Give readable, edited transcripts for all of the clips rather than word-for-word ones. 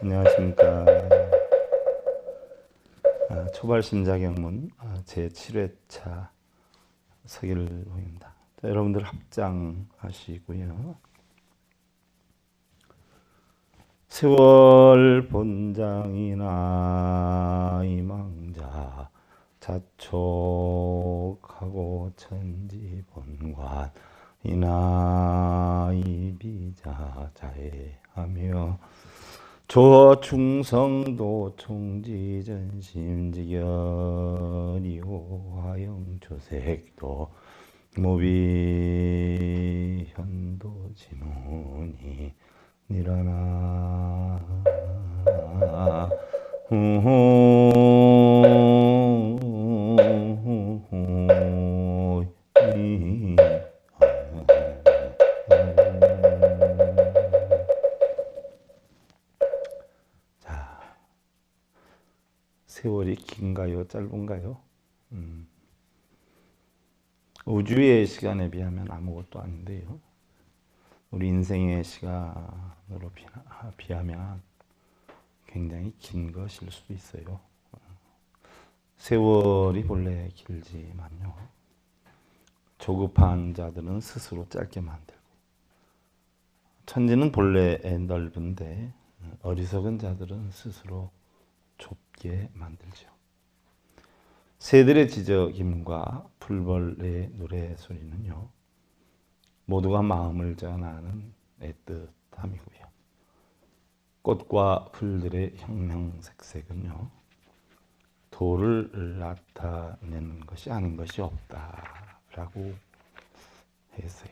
안녕하십니까. 초발심자경문 제7회차 서길호입니다. 여러분들 합장하시고요. 세월 본장이나 이망자 자촉하고 천지본관 이나 이비자 자해하며 조충성도 총지전심지견이호 화영조색도 무비현도 진훈이 니라나 세월이 긴가요? 짧은가요? 우주의 시간에 비하면 아무것도 아닌데요. 우리 인생의 시간으로 비하면 굉장히 긴 것일 수도 있어요. 세월이 본래 길지만요. 조급한 자들은 스스로 짧게 만들고, 천지는 본래 넓은데 어리석은 자들은 스스로 좁게 만들죠. 새들의 지저김과 풀벌레의 노래소리는요, 모두가 마음을 전하는 애틋함이고요. 꽃과 풀들의 형형색색은요, 도를 나타내는 것이 아닌 것이 없다라고 했어요.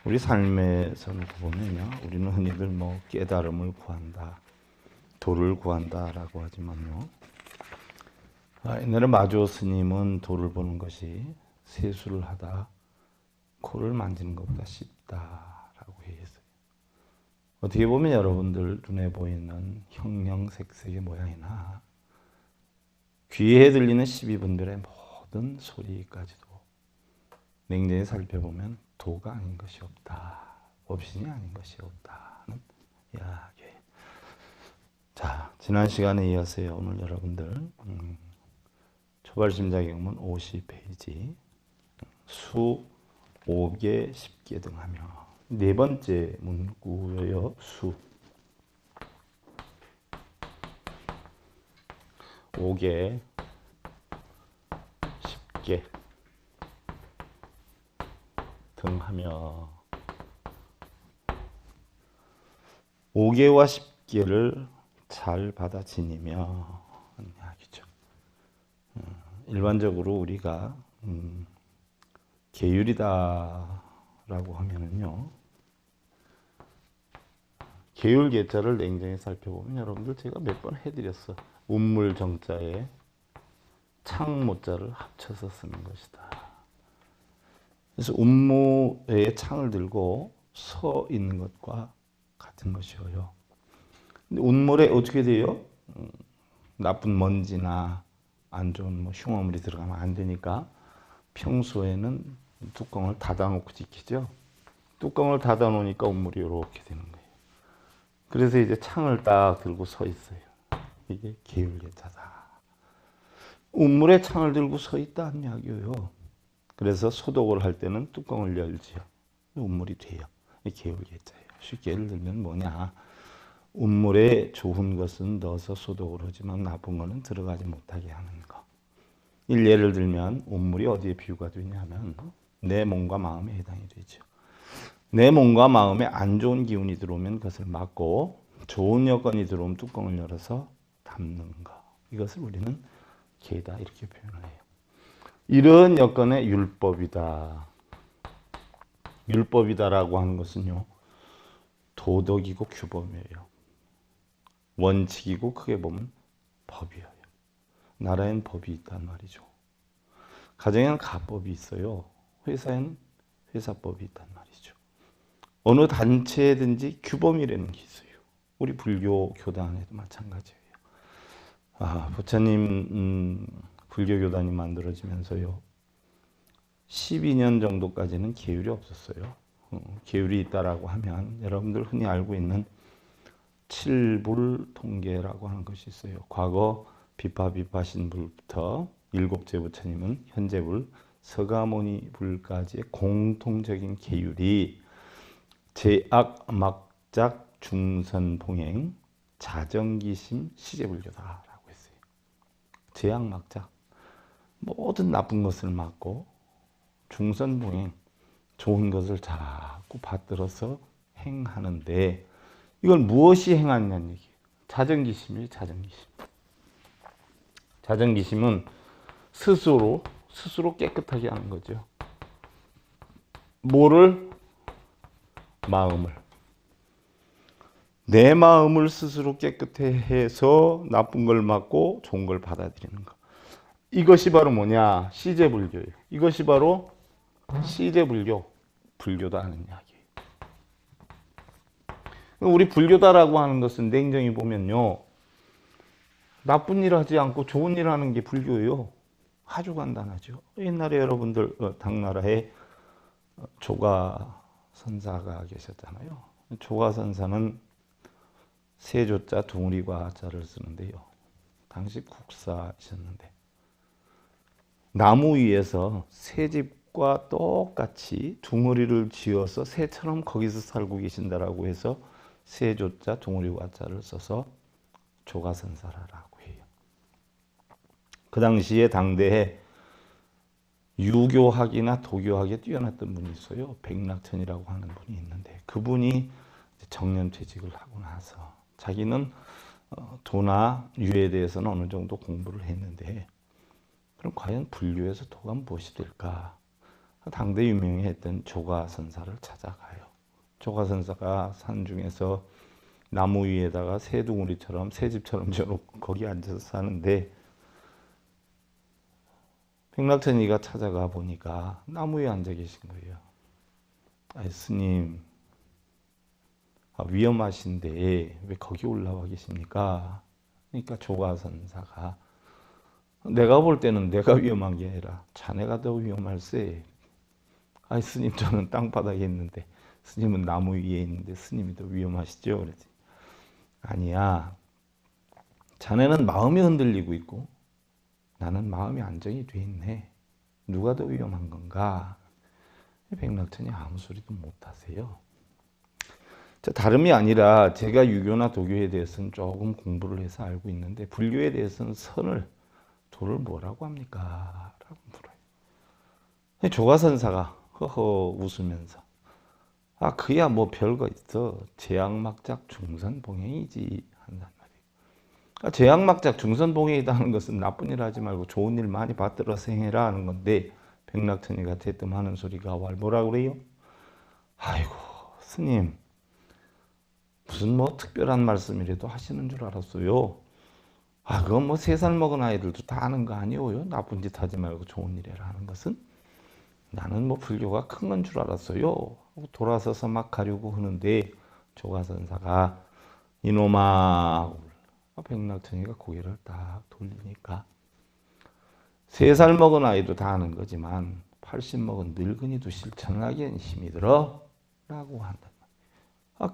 우리 삶에서는 보면요, 우리는 흔히들 깨달음을 구한다, 도를 구한다라고 하지만요, 옛날에 마조 스님은 도를 보는 것이 세수를 하다 코를 만지는 것보다 쉽다라고 했어요. 어떻게 보면 여러분들 눈에 보이는 형형색색의 모양이나 귀에 들리는 12분별의 모든 소리까지도 냉정히 살펴보면 도가 아닌 것이 없다, 법신이 아닌 것이 없다는 이야기예요. 자, 지난 시간에 이어서요, 오늘 여러분들 초발심자경문 50페이지 수 5개, 10개 등 하며 네 번째 문구예요. 수 5개, 10개 등 하며 5개와 10개를 잘 받아 지니며 하는 이야기죠. 일반적으로 우리가 계율이다라고 하면은요, 계율 계자를 냉정히 살펴보면 여러분들 제가 몇 번 해드렸어. 운물 정자에 창 모자를 합쳐서 쓰는 것이다. 그래서 운무에 창을 들고 서 있는 것과 같은 것이어요. 근데 운물에 어떻게 돼요? 나쁜 먼지나 안 좋은 흉어물이 들어가면 안 되니까 평소에는 뚜껑을 닫아놓고 지키죠. 뚜껑을 닫아놓으니까 운물이 이렇게 되는 거예요. 그래서 이제 창을 딱 들고 서 있어요. 이게 계율계자다. 운물에 창을 들고 서 있다는 이야기예요. 그래서 소독을 할 때는 뚜껑을 열지요. 운물이 돼요. 계율계자예요. 쉽게 예를 들면 뭐냐, 운물에 좋은 것은 넣어서 소독을 하지만 나쁜 것은 들어가지 못하게 하는 거. 예를 들면 운물이 어디에 비유가 되냐면 내 몸과 마음에 해당이 되죠. 내 몸과 마음에 안 좋은 기운이 들어오면 그것을 막고 좋은 여건이 들어오면 뚜껑을 열어서 담는 거. 이것을 우리는 계다 이렇게 표현을 해요. 이런 여건의 율법이다. 율법이다라고 하는 것은요, 도덕이고 규범이에요. 원칙이고 크게 보면 법이에요. 나라엔 법이 있단 말이죠. 가정에는 가법이 있어요. 회사에는 회사법이 있단 말이죠. 어느 단체든지 규범이라는 게 있어요. 우리 불교 교단에도 마찬가지예요. 부처님 불교 교단이 만들어지면서요, 12년 정도까지는 계율이 없었어요. 계율이 있다라고 하면 여러분들 흔히 알고 있는 칠불 통계라고 하는 것이 있어요. 과거 비파신불부터 일곱째 부처님은 현재불, 서가모니불까지의 공통적인 계율이 제악, 막작, 중선, 봉행, 자정기심, 시제불교다라고 했어요. 제악, 막작, 모든 나쁜 것을 막고, 중선, 봉행, 좋은 것을 자꾸 받들어서 행하는데, 이걸 무엇이 행하느냐는 얘기예요. 자정기심이에요. 자정기심. 자정기심은 스스로 깨끗하게 하는 거죠. 뭐를? 마음을. 내 마음을 스스로 깨끗해 해서 나쁜 걸 막고 좋은 걸 받아들이는 거. 이것이 바로 뭐냐? 시제불교예요. 이것이 바로 시제불교, 불교다 하는 이야기예요. 우리 불교다라고 하는 것은 냉정히 보면요, 나쁜 일 하지 않고 좋은 일 하는 게 불교예요. 아주 간단하죠. 옛날에 여러분들 당나라에 조가선사가 계셨잖아요. 조가선사는 세조자 둥우리과자를 쓰는데요. 당시 국사이셨는데 나무 위에서 새집과 똑같이 둥우리를 지어서 새처럼 거기서 살고 계신다라고 해서 세조자 둥우리과자를 써서 조가선사라고 해요. 그 당시에 당대에 유교학이나 도교학에 뛰어났던 분이 있어요. 백낙천이라고 하는 분이 있는데 그분이 정년퇴직을 하고 나서 자기는 도나 유에 대해서는 어느 정도 공부를 했는데 그럼 과연 불교에서 도가 무엇이 될까? 당대 유명했던 조가선사를 찾아가요. 조가선사가 산 중에서 나무 위에다가 새둥우리처럼 새집처럼 저놓고 거기 앉아서 사는데 백낙천이가 찾아가 보니까 나무 위에 앉아 계신 거예요. 아니, 스님, 위험하신데 왜 거기 올라와 계십니까? 그러니까 조가선사가 내가 볼 때는 내가 위험한 게 아니라 자네가 더 위험할세. 아니, 스님, 저는 땅바닥에 있는데 스님은 나무 위에 있는데 스님이 더 위험하시죠? 그랬지. 아니야. 자네는 마음이 흔들리고 있고 나는 마음이 안정이 돼 있네. 누가 더 위험한 건가? 백낙천이 아무 소리도 못 하세요. 다름이 아니라 제가 유교나 도교에 대해서는 조금 공부를 해서 알고 있는데 불교에 대해서는 선을, 도를 뭐라고 합니까? 라고 물어요. 조가선사가 허허 웃으면서 그야 뭐 별거 있어. 제약막작 중선봉행이지 한단 말이에요. 제약막작 중선봉행이다 하는 것은 나쁜 일 하지 말고 좋은 일 많이 받들어서 행해라 하는 건데 백낙천이가 대뜸 하는 소리가 뭐라고 그래요? 아이고 스님 무슨 뭐 특별한 말씀이라도 하시는 줄 알았어요. 그건 뭐 3살 먹은 아이들도 다 아는 거 아니에요. 나쁜 짓 하지 말고 좋은 일 해라 하는 것은. 나는 뭐 불교가 큰 건 줄 알았어요. 돌아서서 막 가려고 하는데 조가선사가 이놈아, 백낙천이가 고개를 딱 돌리니까 3살 먹은 아이도 다 아는 거지만 80 먹은 늙은이도 실천하기엔 힘이 들어 라고 한다.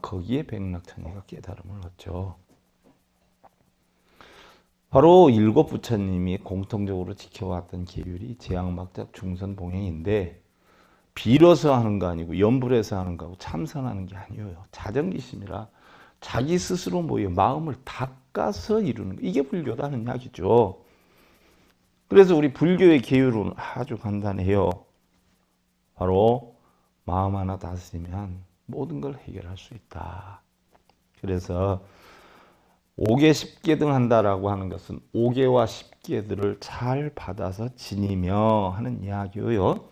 거기에 백낙천이가 깨달음을 얻죠. 바로 일곱 부처님이 공통적으로 지켜왔던 계율이 제약막작 중선봉행인데 빌어서 하는 거 아니고 염불해서 하는 거하고 참선하는 게 아니에요. 자정기심이라 자기 스스로 마음을 닦아서 이루는 거. 이게 불교다는 이야기죠. 그래서 우리 불교의 계율은 아주 간단해요. 바로 마음 하나 다스리면 모든 걸 해결할 수 있다. 그래서 5개 10개 등 한다라고 하는 것은 5개와 10개들을 잘 받아서 지니며 하는 이야기예요.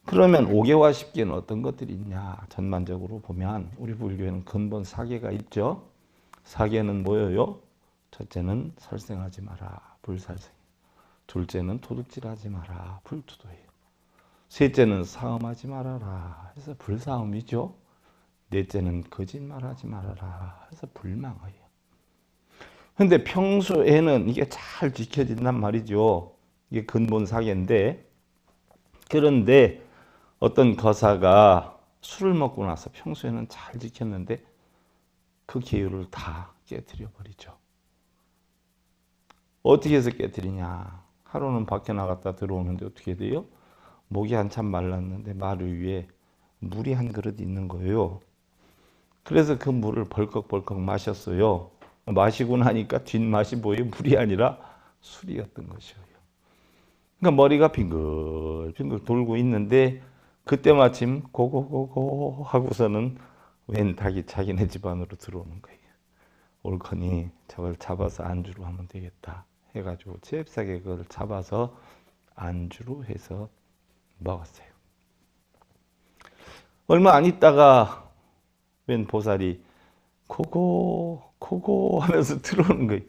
그러면 5개와 10개는 어떤 것들이 있냐? 전반적으로 보면 우리 불교에는 근본 4개가 있죠. 4개는 뭐예요? 첫째는 살생하지 마라. 불살생. 둘째는 도둑질하지 마라. 불투도예요. 셋째는 사음하지 말아라. 해서 불사음이죠. 넷째는 거짓말하지 말아라. 해서 불망어예요. 근데 평소에는 이게 잘 지켜진단 말이죠. 이게 근본 4개인데 그런데 어떤 거사가 술을 먹고 나서 평소에는 잘 지켰는데 그 계율을 다 깨뜨려 버리죠. 어떻게 해서 깨뜨리냐? 하루는 밖에 나갔다 들어오는데 어떻게 돼요? 목이 한참 말랐는데 마루 위에 물이 한 그릇 있는 거예요. 그래서 그 물을 벌컥벌컥 마셨어요. 마시고 나니까 뒷맛이 뭐예요? 물이 아니라 술이었던 것이에요. 그러니까 머리가 빙글빙글 돌고 있는데 그때 마침 고고고고 하고서는 웬 닭이 자기네 집 안으로 들어오는 거예요. 옳거니 저걸 잡아서 안주로 하면 되겠다 해가지고 잽싸게 그걸 잡아서 안주로 해서 먹었어요. 얼마 안 있다가 웬 보살이 고고 하면서 들어오는 거예요.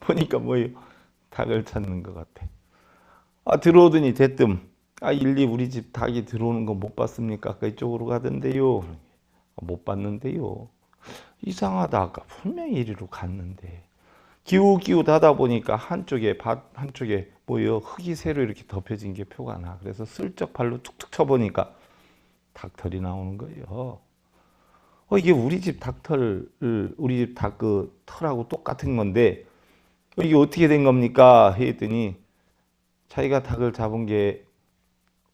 보니까 뭐예요? 닭을 찾는 것 같아. 들어오더니 대뜸 일리 우리 집 닭이 들어오는 거 못 봤습니까? 아까 이쪽으로 가던데요. 못 봤는데요. 이상하다. 아까 분명히 이리로 갔는데 기우기우하다 보니까 한쪽에 뭐예요? 흙이 새로 이렇게 덮여진 게 표가 나. 그래서 슬쩍 발로 툭툭 쳐보니까 닭털이 나오는 거예요. 이게 우리 집 닭털, 우리 집 닭 그 털하고 똑같은 건데 이게 어떻게 된 겁니까? 했더니 자기가 닭을 잡은 게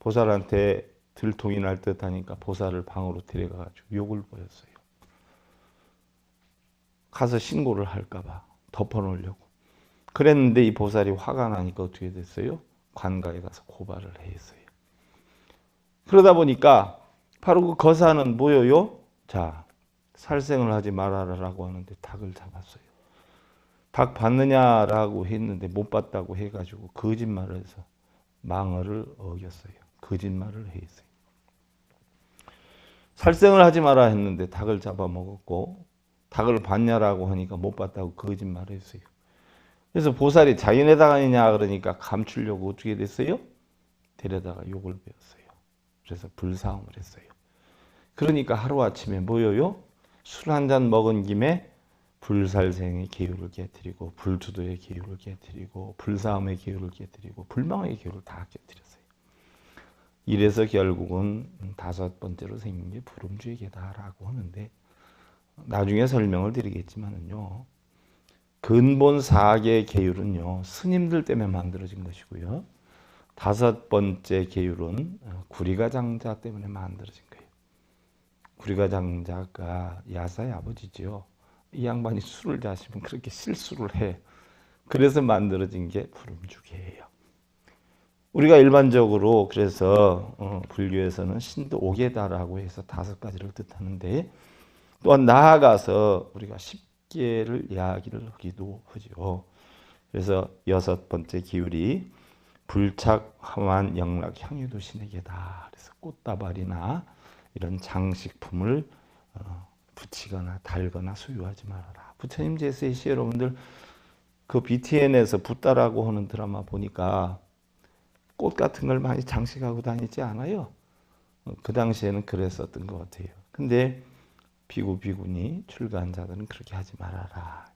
보살한테 들통이 날 듯 하니까 보살을 방으로 데려가가지고 욕을 보였어요. 가서 신고를 할까봐 덮어놓으려고. 그랬는데 이 보살이 화가 나니까 어떻게 됐어요? 관가에 가서 고발을 했어요. 그러다 보니까 바로 그 거사는 뭐예요? 자, 살생을 하지 말아라라고 하는데 닭을 잡았어요. 닭 봤느냐라고 했는데 못 봤다고 해가지고 거짓말을 해서 망어를 어겼어요. 거짓말을 했어요. 살생을 하지 마라 했는데 닭을 잡아먹었고 닭을 봤냐라고 하니까 못 봤다고 거짓말을 했어요. 그래서 보살이 자기네당 아니냐 그러니까 감추려고 어떻게 됐어요? 데려다가 욕을 배웠어요. 그래서 불사움을 했어요. 그러니까 하루아침에 뭐예요? 술 한 잔 먹은 김에 불살생의 계율을 깨뜨리고 불투도의 계율을 깨뜨리고 불사움의 계율을 깨뜨리고 불망의 계율을 다 깨뜨렸어요. 이래서 결국은 5번째로 생긴 게 불음주의계다라고 하는데 나중에 설명을 드리겠지만은요. 근본 4개의 계율은요. 스님들 때문에 만들어진 것이고요. 5번째 계율은 구리가장자 때문에 만들어진 거예요. 구리가장자가 야사의 아버지죠. 이 양반이 술을 자시면 그렇게 실수를 해. 그래서 만들어진 게 불음주계예요. 우리가 일반적으로 그래서 불교에서는 신도 5계다라고 해서 5가지를 뜻하는데 또한 나아가서 우리가 10개를 이야기를 하기도 하죠. 그래서 6번째 기율이 불착, 화만, 영락, 향유도 신에게다. 그래서 꽃다발이나 이런 장식품을 붙이거나 달거나 수유하지 말아라. 부처님 제스의 시 여러분들 그 BTN에서 붓다라고 하는 드라마 보니까 꽃 같은 걸 많이 장식하고 다니지 않아요? 그 당시에는 그랬었던 것 같아요. 근데 비구니 출가한 자들은 그렇게 하지 말아라.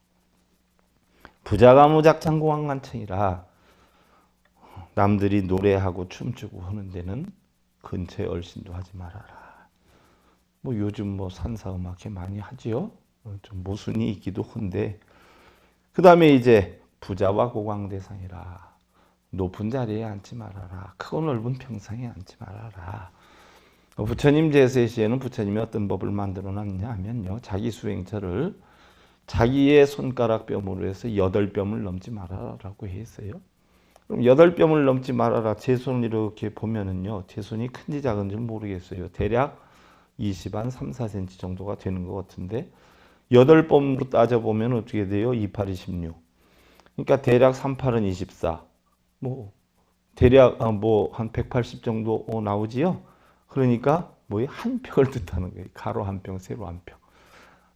부자가 무작장공황간청이라 남들이 노래하고 춤추고 하는 데는 근처에 얼씬도 하지 말아라. 요즘 산사음악회 많이 하지요. 좀 모순이 있기도 한데 그 다음에 이제 부자와 고광대상이라 높은 자리에 앉지 말아라. 크고 넓은 평상에 앉지 말아라. 부처님 제세 시에는 부처님이 어떤 법을 만들어 놨냐 하면요. 자기 수행처를 자기의 손가락 뼘으로 해서 8뼘을 넘지 말아라라고 했어요. 그럼 8뼘을 넘지 말아라. 제 손을 이렇게 보면은요. 제 손이 큰지 작은지 모르겠어요. 대략 20한 3, 4cm 정도가 되는 것 같은데 8뼘으로 따져보면 어떻게 돼요? 28이 16. 그러니까 대략 38은 24. 대략 한 180 정도 나오지요? 그러니까 한 평을 뜻하는 거예요. 가로 한 평, 세로 한 평.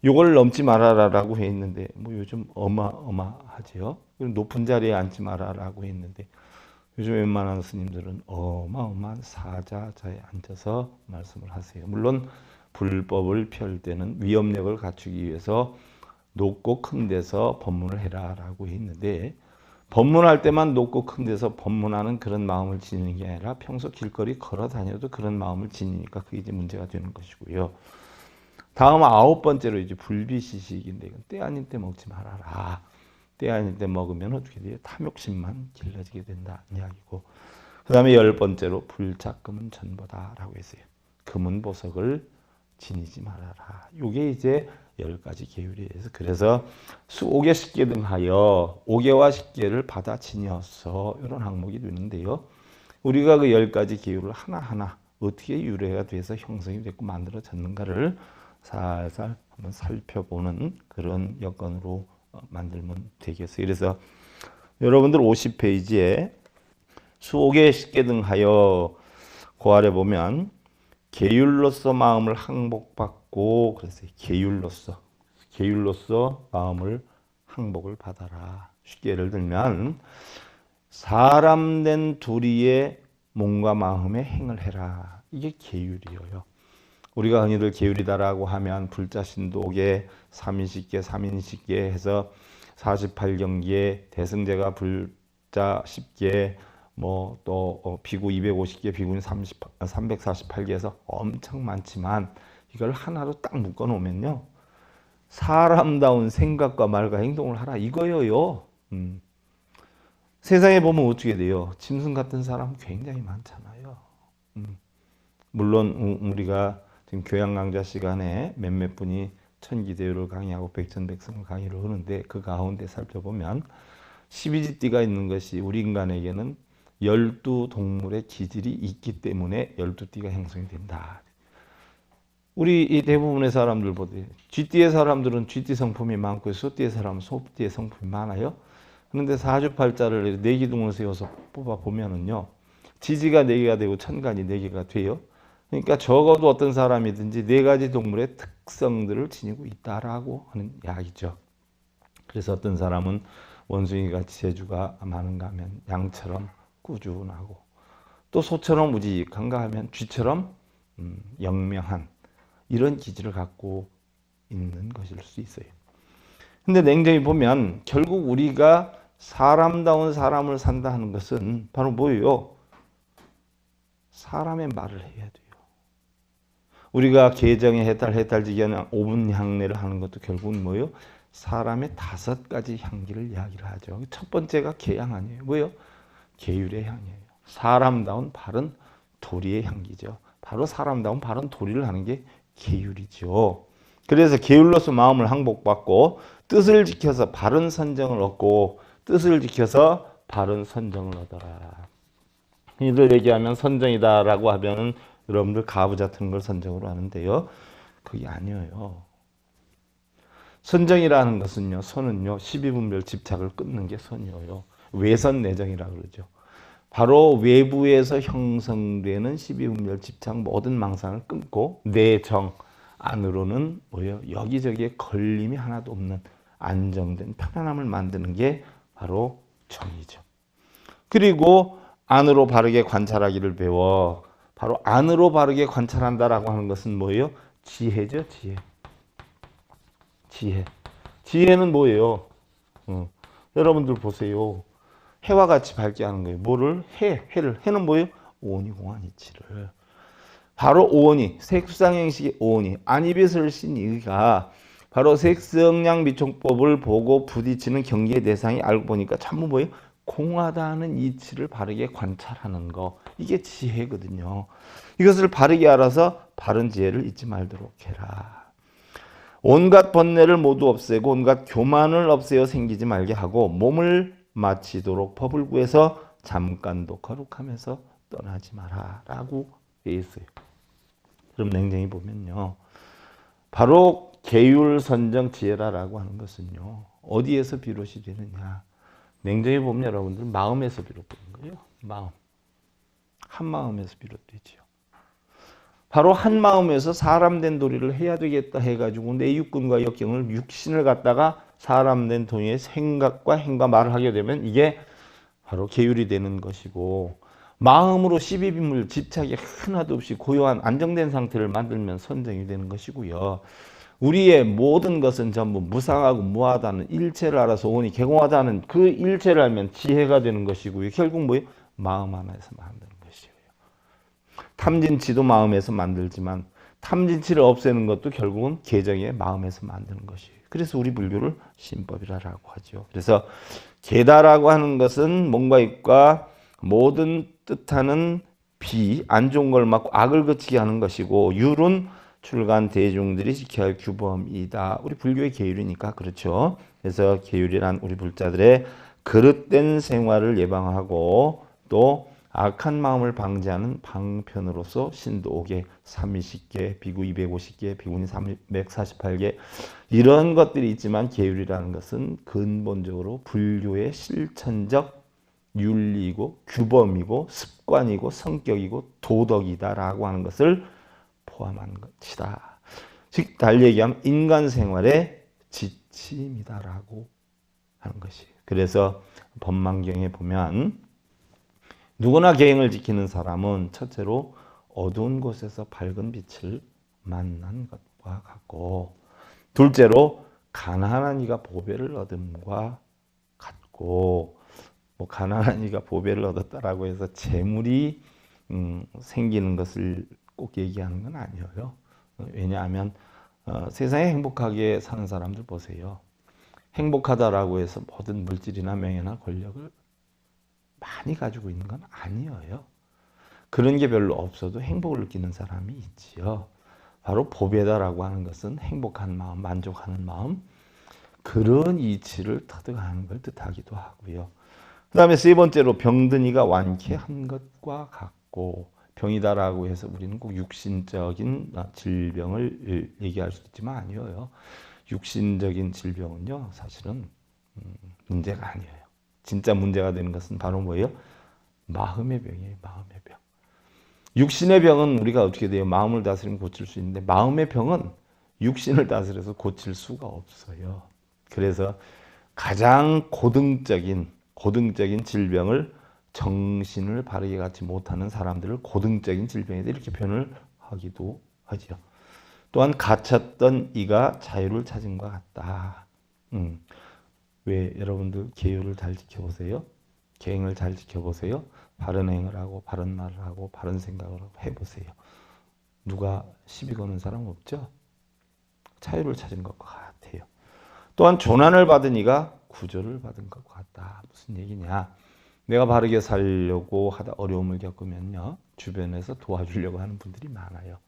요걸 넘지 말아라라고 했는데 요즘 어마어마하지요. 높은 자리에 앉지 마라라고 했는데 요즘 웬만한 스님들은 어마어마한 사자자에 앉아서 말씀을 하세요. 물론 불법을 펼 때는 위엄력을 갖추기 위해서 높고 큰 데서 법문을 해라라고 했는데 법문할 때만 높고 큰 데서 법문하는 그런 마음을 지니는 게 아니라 평소 길거리 걸어 다녀도 그런 마음을 지니니까 그게 이제 문제가 되는 것이고요. 다음 9번째로 이제 불비시식인데, 이건 때 아닌 때 먹지 말아라. 때 아닌 때 먹으면 어떻게 돼요? 탐욕심만 길러지게 된다 이야기고. 그 다음에 10번째로 불작금은 전보다라고 했어요. 금은 보석을 지니지 말아라. 이게 이제 10가지 계율이에요. 그래서 수오개 식계 등하여 오개와 식계를 받아 지녀서 이런 항목이 되는데요. 우리가 그 10가지 계율을 하나하나 어떻게 유래가 돼서 형성이 됐고 만들어졌는가를 살살 한번 살펴보는 그런 여건으로 만들면 되겠어요. 그래서 여러분들 50페이지에 수오개 식계 등하여 그 아래 보면 계율로서 마음을 항복받고, 그래서 계율로서 마음을 항복을 받아라. 쉽게 예를 들면 사람 된 둘이의 몸과 마음의 행을 해라. 이게 계율이에요. 우리가 흔히들 계율이다라고 하면 불자신도계, 삼인식계, 삼인식계 해서 48경기에 대승제가 불자 10개, 뭐 또 비구 250개, 비구는 348개에서 엄청 많지만 이걸 하나로 딱 묶어 놓으면요. 사람다운 생각과 말과 행동을 하라 이거예요. 세상에 보면 어떻게 돼요? 짐승 같은 사람 굉장히 많잖아요. 물론 우리가 지금 교양 강좌 시간에 몇몇 분이 천기대유를 강의하고 백전백승을 강의를 하는데 그 가운데 살펴보면 12지띠가 있는 것이 우리 인간에게는 12동물의 기질이 있기 때문에 12띠가 형성이 된다. 우리 이 대부분의 사람들 보세요. 쥐띠의 사람들은 쥐띠 성품이 많고 소띠의 사람은 소띠의 성품이 많아요. 그런데 사주팔자를 4기둥을 세워서 뽑아보면은요. 지지가 4개가 되고 천간이 4개가 돼요. 그러니까 적어도 어떤 사람이든지 4가지 동물의 특성들을 지니고 있다라고 하는 이야기죠. 그래서 어떤 사람은 원숭이같이 재주가 많은가 하면 양처럼 꾸준하고, 또 소처럼 우직한가 하면 쥐처럼 영명한 이런 기질을 갖고 있는 것일 수 있어요. 근데 냉정히 보면 결국 우리가 사람다운 사람을 산다 하는 것은 바로 뭐예요? 사람의 말을 해야 돼요. 우리가 계정에 해탈지기 하는 5분 향례를 하는 것도 결국은 뭐예요? 사람의 5가지 향기를 이야기를 하죠. 첫 번째가 계향 아니에요. 뭐예요? 계율의 향이에요. 사람다운 바른 도리의 향기죠. 바로 사람다운 바른 도리를 하는 게 계율이죠. 그래서 계율로서 마음을 항복받고 뜻을 지켜서 바른 선정을 얻고 뜻을 지켜서 바른 선정을 얻어라. 이들 얘기하면 선정이다라고 하면 여러분들 가부좌 같은 걸 선정으로 하는데요. 그게 아니에요. 선정이라는 것은요. 선은요. 12분별 집착을 끊는 게 선이에요. 외선 내정이라고 그러죠. 바로 외부에서 형성되는 12분별 집착 모든 망상을 끊고 내정 안으로는 뭐예요? 여기저기에 걸림이 하나도 없는 안정된 편안함을 만드는 게 바로 정이죠. 그리고 안으로 바르게 관찰하기를 배워. 바로 안으로 바르게 관찰한다라고 하는 것은 뭐예요? 지혜죠, 지혜. 지혜는 뭐예요? 여러분들 보세요. 해와 같이 밝게 하는 거예요. 뭐를? 해는 뭐예요? 오온이공한 이치를. 바로 오온이, 색수상행식의 오온이, 안입에서 신 이가 바로 색성량 미총법을 보고 부딪히는 경계의 대상이 알고 보니까 전부 뭐예요? 공하다는 이치를 바르게 관찰하는 거. 이게 지혜거든요. 이것을 바르게 알아서 바른 지혜를 잊지 말도록 해라. 온갖 번뇌를 모두 없애고 온갖 교만을 없애어 생기지 말게 하고 몸을 마치도록 법을 구해서 잠깐도 거룩하면서 떠나지 마라 라고 돼 있어요. 그럼 냉정히 보면요. 바로 계율 선정 지혜라고 하는 것은요. 어디에서 비롯이 되느냐. 냉정히 보면 여러분들 마음에서 비롯되는 거예요. 마음. 한 마음에서 비롯되지요. 바로 한 마음에서 사람 된 도리를 해야 되겠다 해가지고 내 육군과 역경을 육신을 갖다가 사람 된 도리의 생각과 행과 말을 하게 되면 이게 바로 계율이 되는 것이고, 마음으로 12비물 집착이 하나도 없이 고요한 안정된 상태를 만들면 선정이 되는 것이고요. 우리의 모든 것은 전부 무상하고 무하다는 일체를 알아서 오니 개공하다는 그 일체를 알면 지혜가 되는 것이고요. 결국 뭐예요? 마음 하나에서 만드는 것이에요. 탐진치도 마음에서 만들지만 탐진치를 없애는 것도 결국은 계정의 마음에서 만드는 것이에요. 그래서 우리 불교를 신법이라고 하죠. 그래서 계다라고 하는 것은 몸과 입과 모든 뜻하는 안 좋은 걸 막고 악을 그치게 하는 것이고, 율은 출간 대중들이 지켜야 할 규범이다. 우리 불교의 계율이니까 그렇죠. 그래서 계율이란 우리 불자들의 그릇된 생활을 예방하고 또 악한 마음을 방지하는 방편으로서 신도 5개, 삼위 10개, 비구 250개, 비구니 348개 이런 것들이 있지만 계율이라는 것은 근본적으로 불교의 실천적 윤리이고 규범이고 습관이고 성격이고 도덕이다라고 하는 것을 포함한 것이다. 즉 달리 얘기하면 인간 생활의 지침이다라고 하는 것이에요. 그래서 법망경에 보면 누구나 계행을 지키는 사람은 첫째로 어두운 곳에서 밝은 빛을 만난 것과 같고, 둘째로 가난한 이가 보배를 얻음과 같고, 뭐 가난한 이가 보배를 얻었다라고 해서 재물이 생기는 것을 꼭 얘기하는 건 아니에요. 왜냐하면 세상에 행복하게 사는 사람들 보세요. 행복하다라고 해서 모든 물질이나 명예나 권력을 많이 가지고 있는 건 아니에요. 그런 게 별로 없어도 행복을 느끼는 사람이 있지요. 바로 보배다라고 하는 것은 행복한 마음, 만족하는 마음, 그런 이치를 터득하는 걸 뜻하기도 하고요. 그 다음에 세 번째로 병든 이가 완쾌한 것과 같고, 병이다라고 해서 우리는 꼭 육신적인 질병을 얘기할 수 있지만 아니에요. 육신적인 질병은요, 사실은 문제가 아니에요. 진짜 문제가 되는 것은 바로 뭐예요? 마음의 병이에요. 마음의 병. 육신의 병은 우리가 어떻게 돼요? 마음을 다스리면 고칠 수 있는데 마음의 병은 육신을 다스려서 고칠 수가 없어요. 그래서 가장 고등적인 질병을 정신을 바르게 갖지 못하는 사람들을 고등적인 질병이다 이렇게 표현을 하기도 하죠. 또한 갇혔던 이가 자유를 찾은 것 같다. 왜 여러분들 계율을 잘 지켜보세요. 계행을 잘 지켜보세요. 바른 행을 하고 바른 말을 하고 바른 생각을 해보세요. 누가 시비 거는 사람 없죠? 자유를 찾은 것과 같아요. 또한 조난을 받은 이가 구조를 받은 것과 같다. 무슨 얘기냐? 내가 바르게 살려고 하다 어려움을 겪으면요, 주변에서 도와주려고 하는 분들이 많아요.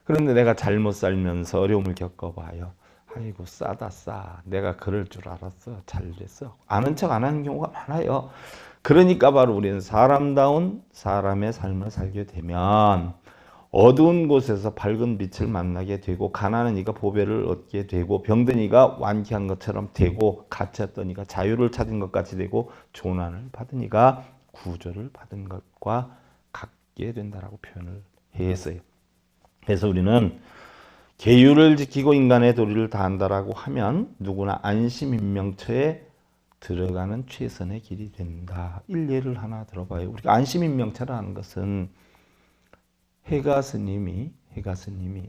그런데 내가 잘못 살면서 어려움을 겪어봐요. 아이고 싸다 싸. 내가 그럴 줄 알았어. 잘 됐어. 아는 척 안 하는 경우가 많아요. 그러니까 바로 우리는 사람다운 사람의 삶을 살게 되면 어두운 곳에서 밝은 빛을 만나게 되고, 가난한 이가 보배를 얻게 되고, 병든 이가 완쾌한 것처럼 되고, 갇혔던 이가 자유를 찾은 것 같이 되고, 조난을 받은 이가 구조를 받은 것과 같게 된다라고 표현을 했어요. 그래서 우리는 계율을 지키고 인간의 도리를 다한다라고 하면 누구나 안심인명처에 들어가는 최선의 길이 된다. 일례를 하나 들어봐요. 우리가 안심인명처라는 것은 해가 스님이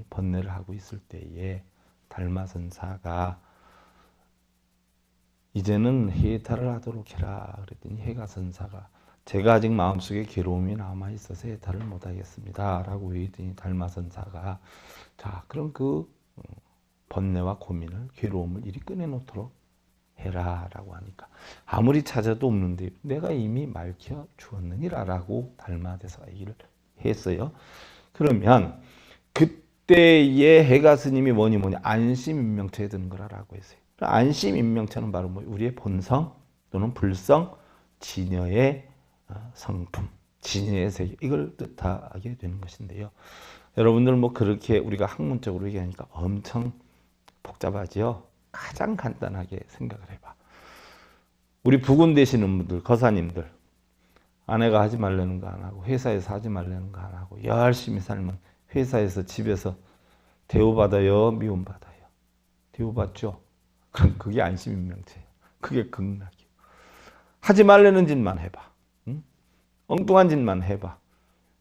번뇌를 하고 있을 때에 달마선사가 이제는 해탈을 하도록 해라 그랬더니 해가선사가 제가 아직 마음속에 괴로움이 남아있어서 해탈을 못하겠습니다 라고 했더니 달마선사가 자 그럼 그 번뇌와 고민을 괴로움을 이리 꺼내놓도록 해라 라고 하니까 아무리 찾아도 없는데 내가 이미 말켜 주었느니라 라고 달마대사가 얘기를 했어요. 그러면 그때의 해가 스님이 뭐니 안심인명처에 드는 거라고 했어요. 안심인명처는 바로 뭐 우리의 본성 또는 불성, 진여의 성품, 진여의 세계 이걸 뜻하게 되는 것인데요. 여러분들 뭐 그렇게 우리가 학문적으로 얘기하니까 엄청 복잡하지요. 가장 간단하게 생각을 해봐. 우리 부군 되시는 분들, 거사님들 아내가 하지 말라는 거 안 하고 회사에서 하지 말라는 거 안 하고 열심히 살면 회사에서 집에서 대우받아요? 미움받아요? 대우받죠? 그럼 그게 안심인명체예요. 그게 극락이에요. 하지 말라는 짓만 해봐. 응? 엉뚱한 짓만 해봐.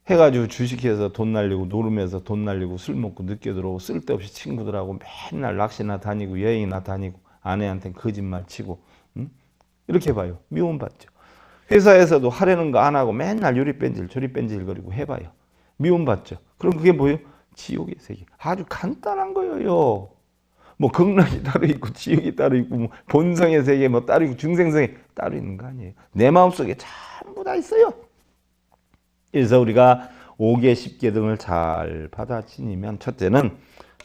해가지고 주식해서 돈 날리고 노름해서 돈 날리고 술 먹고 늦게 들어오고 쓸데없이 친구들하고 맨날 낚시나 다니고 여행이나 다니고 아내한테 거짓말 치고 응? 이렇게 해봐요. 미움받죠. 회사에서도 하려는 거 안 하고 맨날 요리 뺀질 저리 뺀질 거리고 해봐요. 미움받죠. 그럼 그게 뭐예요? 지옥의 세계. 아주 간단한 거예요. 뭐 극락이 따로 있고 지옥이 따로 있고 뭐 본성의 세계 뭐 따로 있고 중생성이 따로 있는 거 아니에요. 내 마음속에 전부 다 있어요. 그래서 우리가 5개 10개 등을 잘 받아지니면 첫째는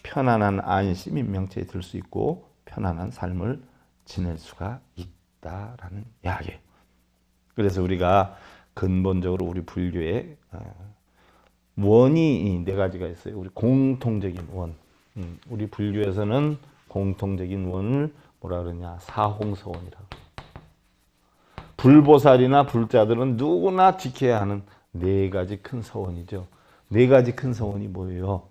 편안한 안심인 명체에 들 수 있고 편안한 삶을 지낼 수가 있다라는 이야기예요. 그래서 우리가 근본적으로 우리 불교에 원이 네 가지가 있어요. 우리 공통적인 원. 우리 불교에서는 공통적인 원을 뭐라 그러냐? 사홍서원이라고. 불보살이나 불자들은 누구나 지켜야 하는 네 가지 큰 서원이죠. 네 가지 큰 서원이 뭐예요?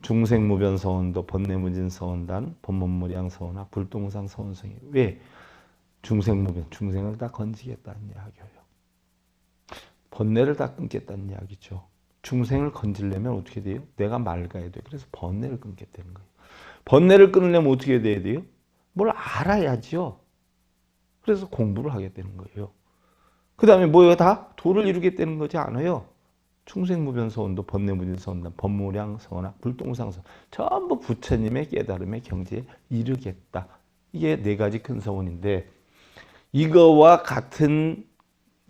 중생무변서원도 번뇌무진서원단 법문무량서원학 불동무상서원성이. 왜? 중생무변, 중생을 다 건지겠다는 이야기예요. 번뇌를 다 끊겠다는 이야기죠. 중생을 건지려면 어떻게 돼요? 내가 맑아야 돼요. 그래서 번뇌를 끊게 되는 거예요. 번뇌를 끊으려면 어떻게 돼야 돼요? 뭘 알아야죠. 그래서 공부를 하게 되는 거예요. 그 다음에 뭐예요? 다 도를 이루겠다는 거지 않아요. 충생무변서원도 번뇌무진서원단 법무량서원학 불동상서 전부 부처님의 깨달음의 경지에 이르겠다. 이게 네 가지 큰 서원인데 이거와 같은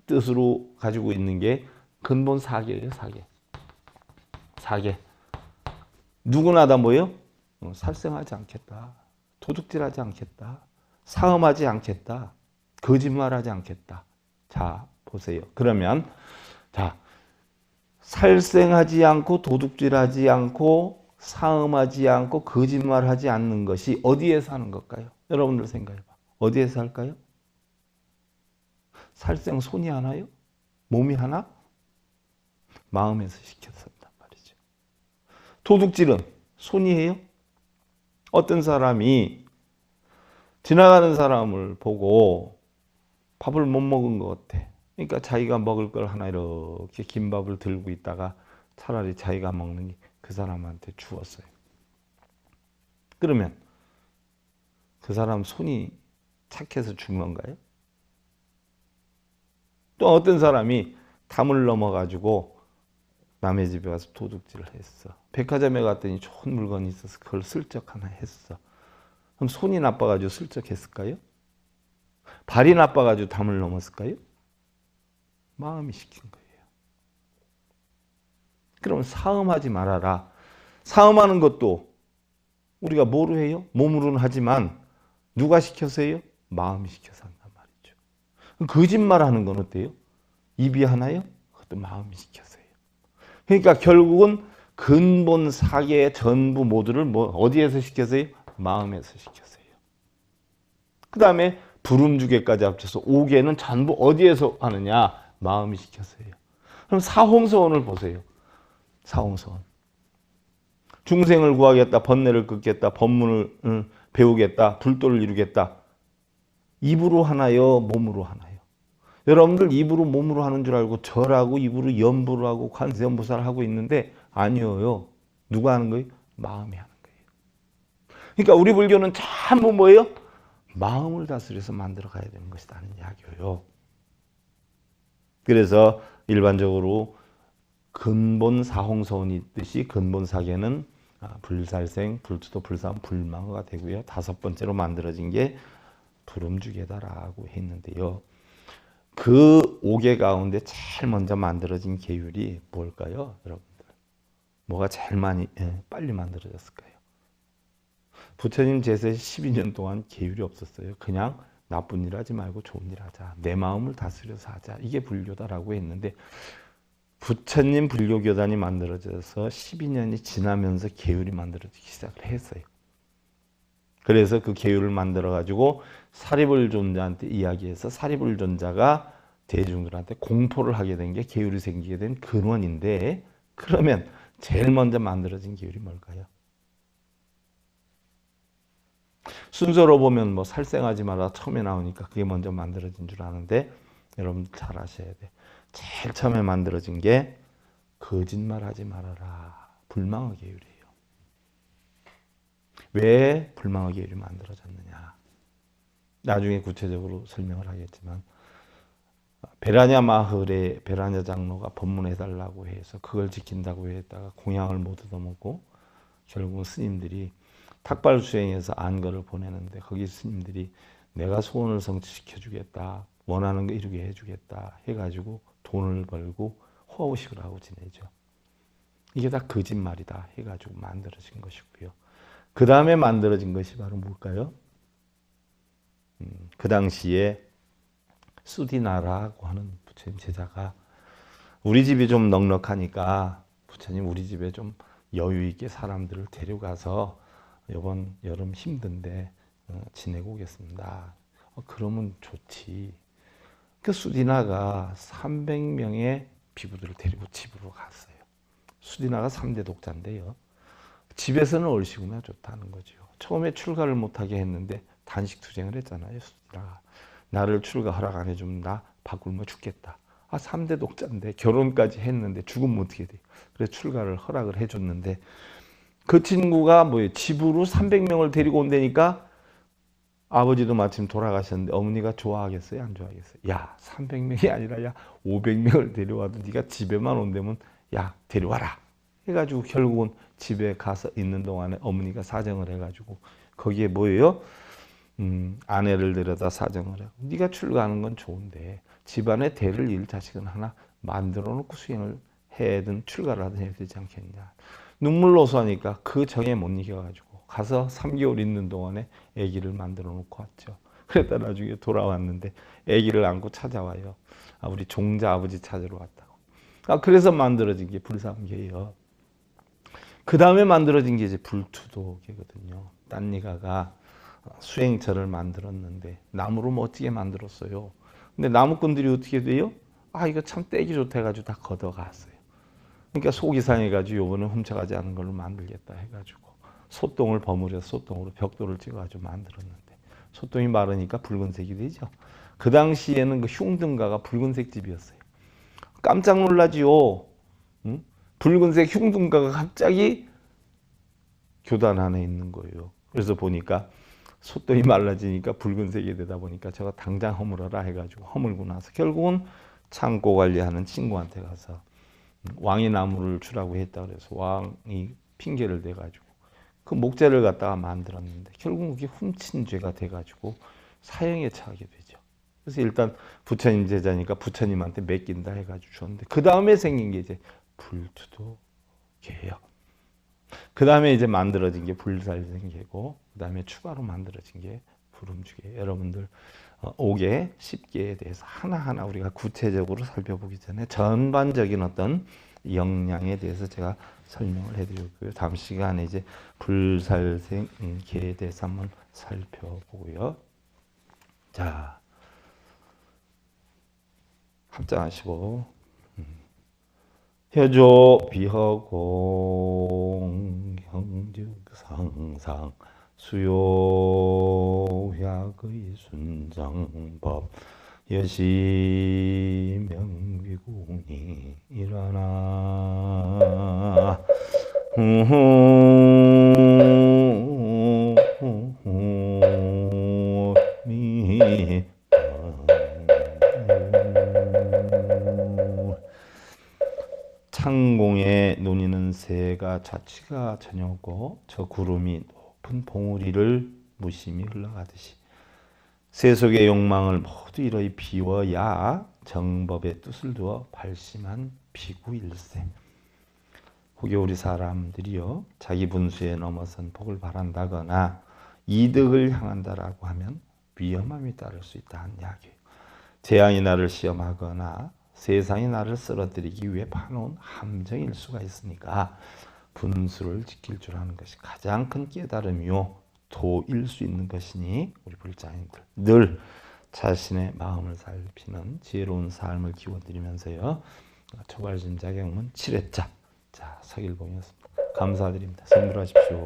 뜻으로 가지고 있는 게 근본 사계예요. 사계. 누구나 다 뭐예요? 살생하지 않겠다. 도둑질하지 않겠다. 사음하지 않겠다. 거짓말하지 않겠다. 자, 보세요. 그러면 자, 살생하지 않고 도둑질하지 않고 사음하지 않고 거짓말하지 않는 것이 어디에서 하는 걸까요? 여러분들 생각해봐. 어디에서 할까요? 살생 손이 하나요? 몸이 하나? 마음에서 시켜서 한단 말이죠. 도둑질은 손이 해요? 어떤 사람이 지나가는 사람을 보고 밥을 못 먹은 것 같아. 그러니까 자기가 먹을 걸 하나 이렇게 김밥을 들고 있다가 차라리 자기가 먹는 게 그 사람한테 주었어요. 그러면 그 사람 손이 착해서 준 건가요? 또 어떤 사람이 담을 넘어가지고 남의 집에 가서 도둑질을 했어. 백화점에 갔더니 좋은 물건이 있어서 그걸 슬쩍 하나 했어. 그럼 손이 나빠가지고 슬쩍 했을까요? 발이 나빠가지고 담을 넘었을까요? 마음이 시킨 거예요. 그럼 사음하지 말아라. 사음하는 것도 우리가 뭐로 해요? 몸으로는 하지만 누가 시켜서 해요? 마음이 시켜서 한단 말이죠. 거짓말하는 건 어때요? 입이 하나요? 그것도 마음이 시켜서 해요. 그러니까 결국은 근본 사계의 전부 모두를 뭐 어디에서 시켜서 해요? 마음에서 시켜서 해요. 그 다음에 불음주계까지 합쳐서 5개는 전부 어디에서 하느냐? 마음이 시켜서 해요. 그럼 사홍서원을 보세요. 사홍서원. 중생을 구하겠다, 번뇌를 끊겠다, 법문을 배우겠다, 불도를 이루겠다. 입으로 하나요? 몸으로 하나요? 여러분들 입으로 몸으로 하는 줄 알고 절하고 입으로 염불을 하고 관세음보살을 하고 있는데 아니에요. 누가 하는 거예요? 마음이 하는 거예요. 그러니까 우리 불교는 전부 뭐예요? 마음을 다스려서 만들어 가야 되는 것이라는 이야기예요. 그래서 일반적으로 근본 사홍서원이 있듯이 근본 사계는 불살생, 불투도, 불사음, 불망어가 되고요. 5번째로 만들어진 게 불음주계다라고 했는데요. 그 5개 가운데 제일 먼저 만들어진 계율이 뭘까요? 여러분들. 뭐가 제일 많이 빨리 만들어졌을까요? 부처님 제세 12년 동안 계율이 없었어요. 그냥 나쁜 일 하지 말고 좋은 일 하자. 내 마음을 다스려서 하자. 이게 불교다라고 했는데 부처님 불교교단이 만들어져서 12년이 지나면서 계율이 만들어지기 시작을 했어요. 그래서 그 계율을 만들어가지고 사리불존자한테 이야기해서 사리불존자가 대중들한테 공포를 하게 된 게 계율이 생기게 된 근원인데 그러면 제일 먼저 만들어진 계율이 뭘까요? 순서로 보면 뭐 살생하지 마라 처음에 나오니까 그게 먼저 만들어진 줄 아는데 여러분 잘 아셔야 돼. 제일 처음에 만들어진 게 거짓말하지 말아라. 불망어 계율이에요. 왜 불망어 계율이 만들어졌느냐. 나중에 구체적으로 설명을 하겠지만 베라냐 마을에 베라냐 장로가 법문해달라고 해서 그걸 지킨다고 했다가 공양을 못 얻어먹고 결국 스님들이 탁발 수행해서 안거를 보내는데 거기 스님들이 내가 소원을 성취시켜 주겠다, 원하는 거 이루게 해주겠다 해가지고 돈을 벌고 호의식을 하고 지내죠. 이게 다 거짓말이다 해가지고 만들어진 것이고요. 그 다음에 만들어진 것이 바로 뭘까요? 그 당시에 수디나라고 하는 부처님 제자가 우리 집이 좀 넉넉하니까 부처님 우리 집에 좀 여유 있게 사람들을 데려가서 이번 여름 힘든데 지내고 오겠습니다. 그러면 좋지. 그 수디나가 300명의 비구들을 데리고 집으로 갔어요. 수디나가 3대 독자인데요. 집에서는 얼씨구나 좋다는 거죠. 처음에 출가를 못하게 했는데 단식투쟁을 했잖아요. 수디나가. 나를 출가 허락 안 해주면 나 밥 굶어 죽겠다. 3대 독자인데 결혼까지 했는데 죽으면 어떻게 돼? 그래서 출가를 허락을 해줬는데 그 친구가 뭐예요? 집으로 300명을 데리고 온다니까 아버지도 마침 돌아가셨는데 어머니가 좋아하겠어요? 안 좋아하겠어요? 야, 300명이 아니라 야 500명을 데려와도 네가 집에만 온다면 야 데려와라 해가지고 결국은 집에 가서 있는 동안에 어머니가 사정을 해가지고 거기에 뭐예요? 아내를 데려다 사정을 하고 네가 출가하는 건 좋은데 집안에 대를 이을 자식은 하나 만들어 놓고 수행을 해든 출가를 하든 해야 되지 않겠냐. 눈물로서 하니까 그 정에 못 이겨가지고 가서 3개월 있는 동안에 아기를 만들어 놓고 왔죠. 그랬다 나중에 돌아왔는데 아기를 안고 찾아와요. 우리 종자 아버지 찾으러 왔다고. 그래서 만들어진 게 불삼계예요. 그 다음에 만들어진 게 이제 불투도계거든요. 딴니가가 수행처를 만들었는데 나무로 멋지게 만들었어요. 근데 나무꾼들이 어떻게 돼요? 이거 참 떼기 좋다 해가지고 다 걷어갔어요. 그러니까 속이 상해가지고 요번에 훔쳐가지 않은 걸로 만들겠다 해가지고 소똥을 버무려서 소똥으로 벽돌을 찍어가지고 만들었는데 소똥이 마르니까 붉은색이 되죠. 그 당시에는 그 흉등가가 붉은색 집이었어요. 깜짝 놀라지요. 응? 붉은색 흉등가가 갑자기 교단 안에 있는 거예요. 그래서 보니까 소똥이 말라지니까 붉은색이 되다 보니까 제가 당장 허물어라 해가지고 허물고 나서 결국은 창고 관리하는 친구한테 가서 왕이 나무를 주라고 했다 그래서 왕이 핑계를 대가지고 그 목재를 갖다가 만들었는데 결국 그게 훔친 죄가 돼가지고 사형에 처하게 되죠. 그래서 일단 부처님 제자니까 부처님한테 맡긴다 해가지고 줬는데 그 다음에 생긴 게 이제 불투도계예요. 그 다음에 이제 만들어진 게 불살생계고 그 다음에 추가로 만들어진 게 불음주계. 여러분들 5개, 10개에 대해서 하나하나 우리가 구체적으로 살펴보기 전에 전반적인 어떤 역량에 대해서 제가 설명을 해드렸고요. 다음 시간에 이제 불살생계에 대해서 한번 살펴보고요. 자, 합장하시고 혀조 비허공 형즉상상 수요약의 순정법 여시명비공이 일어나 창공에 논이는 새가 자취가 저녁고 저 구름이 높은 봉우리를 무심히 흘러가듯이 새 속의 욕망을 모두 이러히 비워야 정법의 뜻을 두어 발심한 비구일세. 혹여 우리 사람들이요 자기 분수에 넘어선 복을 바란다거나 이득을 향한다라고 하면 위험함이 따를 수 있다는 이야기예요. 재앙이 나를 시험하거나 세상이 나를 쓰러뜨리기 위해 파놓은 함정일 수가 있으니까 분수를 지킬 줄 아는 것이 가장 큰 깨달음이요 도일 수 있는 것이니 우리 불자님들 늘 자신의 마음을 살피는 지혜로운 삶을 기원드리면서요. 초발진자경문 7회차 자 서길봉이었습니다. 감사드립니다. 선물하십시오.